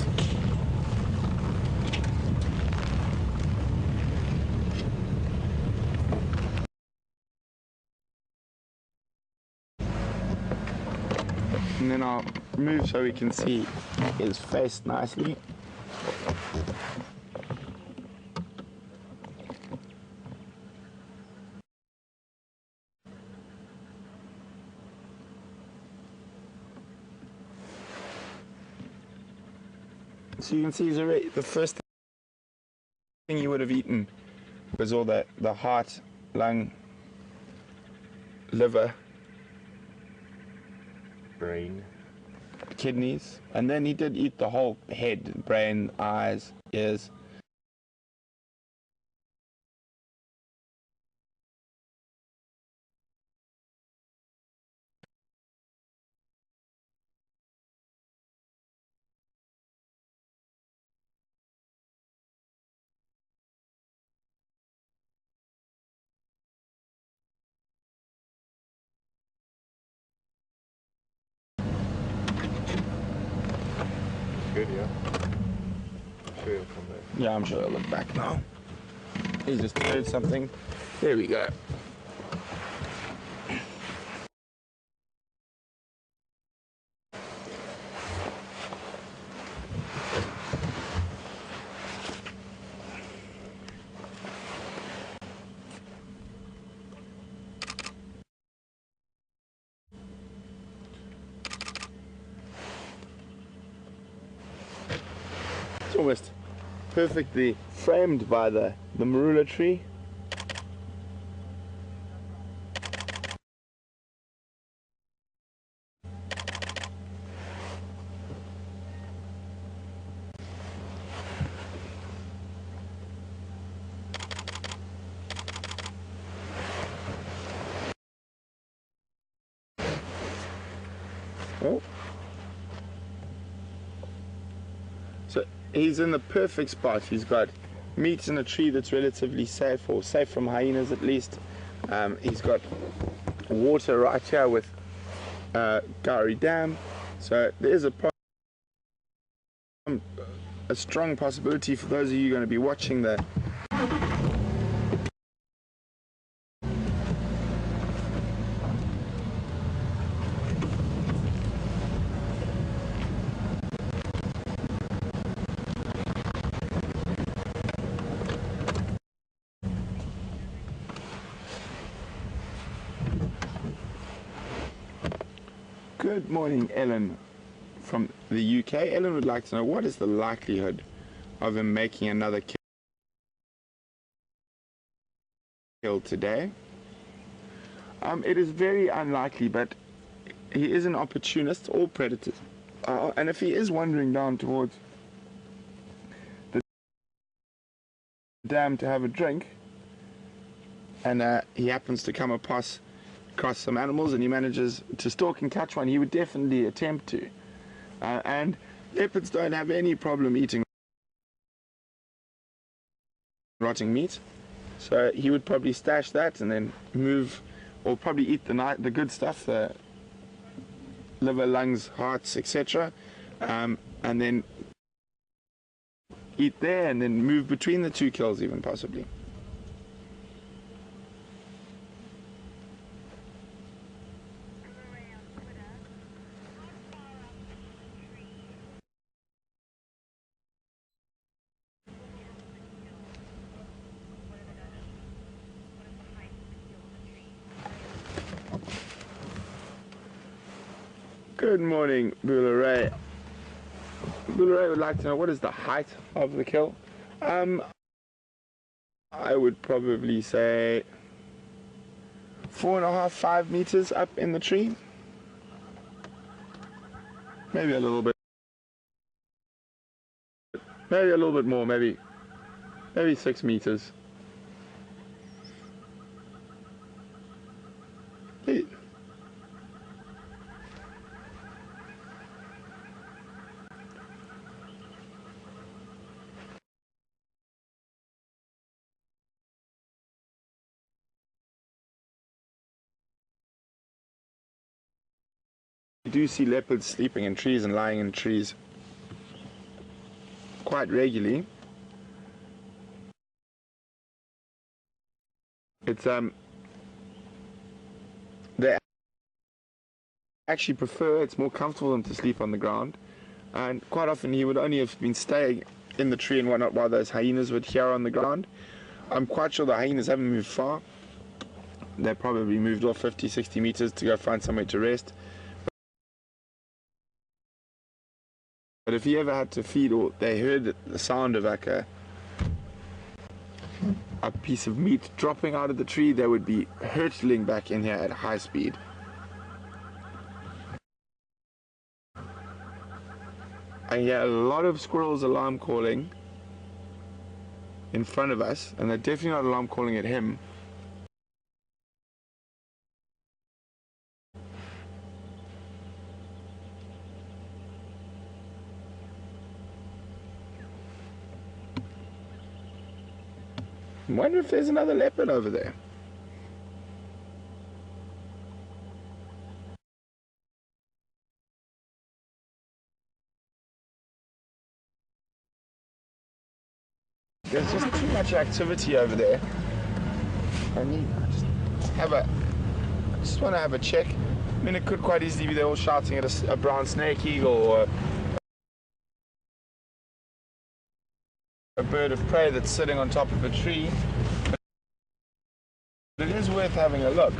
And then I'll move so we can see his face nicely. So you can see he's already, the first thing he would have eaten was all the heart, lung, liver, brain, kidneys, and then he did eat the whole head, brain, eyes, ears. good, yeah? I'm sure he'll come back. Yeah, I'm sure he'll look back now. He just heard something. There we go. It's almost perfectly framed by the marula tree. he's in the perfect spot. He's got meat in a tree that's relatively safe, or safe from hyenas at least. He's got water right here with Gowrie Dam, so there is a strong possibility for those of you going to be watching the Good morning, Ellen from the UK. Ellen would like to know, what is the likelihood of him making another kill today? It is very unlikely, but he is an opportunist. All predators are, and if he is wandering down towards the dam to have a drink, and he happens to come across some animals and he manages to stalk and catch one, he would definitely attempt to. And leopards don't have any problem eating rotting meat, so he would probably stash that and then move, or probably eat the good stuff, the liver, lungs, hearts, etc., and then eat there and then move between the two kills even possibly. Good morning, Bularay. Bularay would like to know, what is the height of the kill? I would probably say 4.5, 5 meters up in the tree. Maybe a little bit. Maybe a little bit more, maybe 6 meters. You do see leopards sleeping in trees and lying in trees quite regularly. It's they actually prefer, it's more comfortable for them to sleep on the ground, and quite often he would only have been staying in the tree and whatnot while those hyenas would here on the ground. I'm quite sure the hyenas haven't moved far. They probably moved off 50-60 meters to go find somewhere to rest. But if he ever had to feed, or they heard the sound of like a piece of meat dropping out of the tree, they would be hurtling back in here at high speed. I hear a lot of squirrels alarm calling in front of us, and they're definitely not alarm calling at him. I wonder if there's another leopard over there. There's just too much activity over there. I just want to have a check. I mean, it could quite easily be they're all shouting at a brown snake eagle or a bird of prey that's sitting on top of a tree. But it is worth having a look.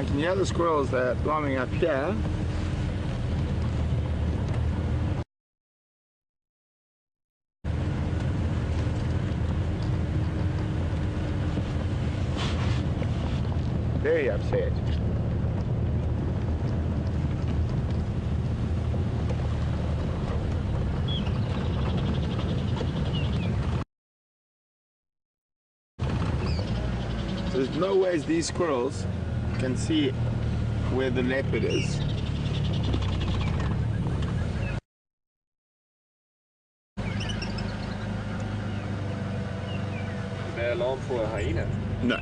I can hear the squirrels, they're climbing up here. Very upset. So there's no ways these squirrels can see where the leopard is. Is there alarm for a hyena? No.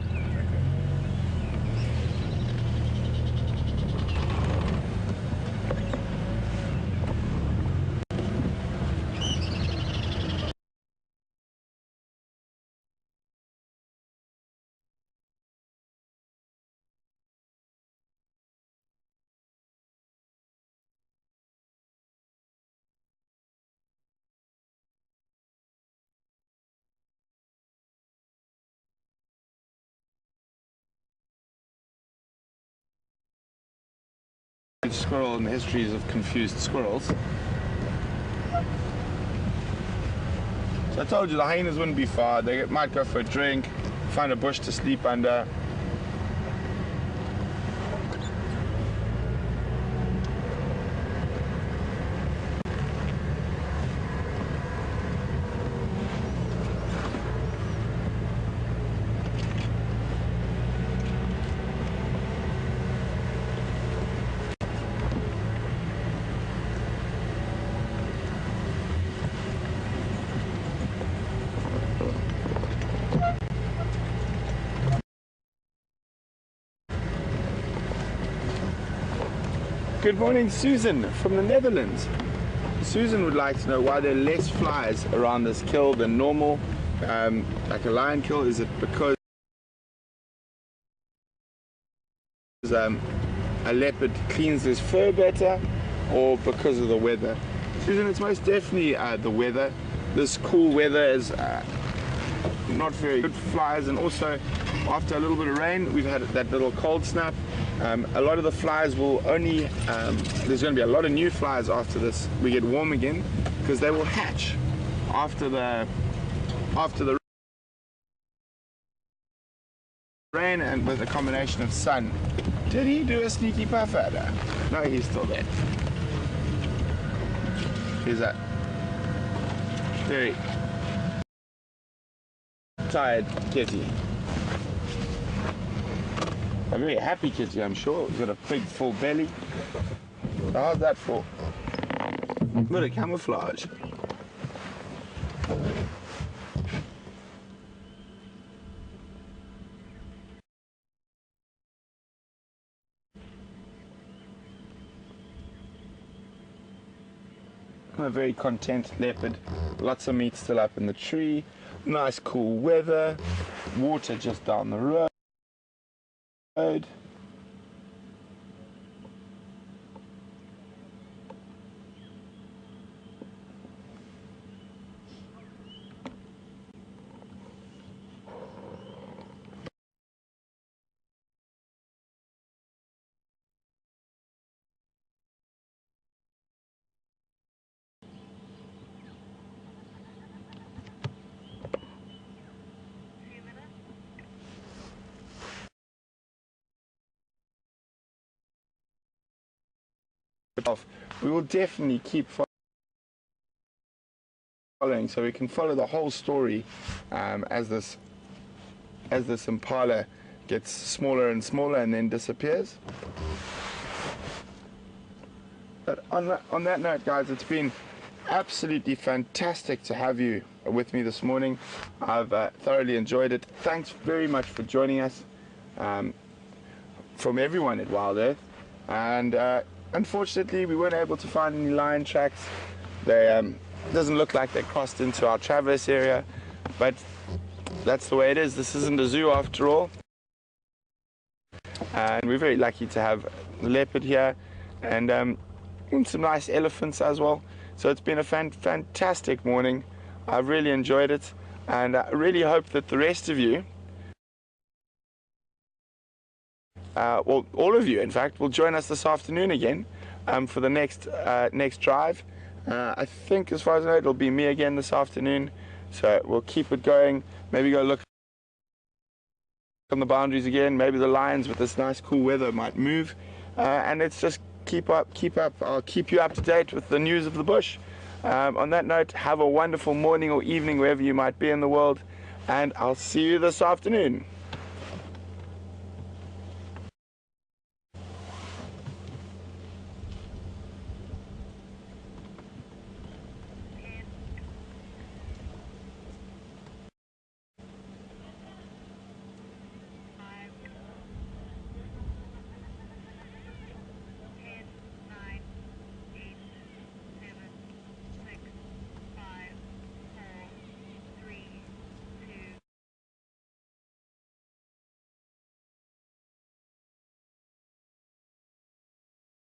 Squirrel and the histories of confused squirrels. So I told you the hyenas wouldn't be far. They might go for a drink, find a bush to sleep under. Good morning, Susan from the Netherlands. Susan would like to know why there are less flies around this kill than normal, like a lion kill. Is it because a leopard cleans his fur better, or because of the weather? Susan, it's most definitely the weather. This cool weather is not very good for flies, and also after a little bit of rain we've had that little cold snap. A lot of the flies will only there's going to be a lot of new flies after this we get warm again, because they will hatch after the rain and with a combination of sun. Did he do a sneaky puff at her? No, he's still there. Here's that very tired kitty. A very happy kitty, I'm sure. He's got a big full belly. So how's that for? Bit of camouflage. A very content leopard. Lots of meat still up in the tree. Nice cool weather. Water just down the road. We will definitely keep following, so we can follow the whole story as this impala gets smaller and smaller and then disappears. But on that note, guys, it's been absolutely fantastic to have you with me this morning. I've thoroughly enjoyed it. Thanks very much for joining us from everyone at WildEarth. And unfortunately, we weren't able to find any lion tracks. They doesn't look like they crossed into our traverse area, but that's the way it is. This isn't a zoo after all. And we're very lucky to have the leopard here, and some nice elephants as well. So it's been a fantastic morning. I've really enjoyed it, and I really hope that the rest of you well, all of you, in fact, will join us this afternoon again for the next drive. I think, as far as I know, it'll be me again this afternoon. So we'll keep it going. Maybe go look on the boundaries again. Maybe the lions with this nice cool weather might move. And let's just keep up. I'll keep you up to date with the news of the bush. On that note, have a wonderful morning or evening wherever you might be in the world. And I'll see you this afternoon.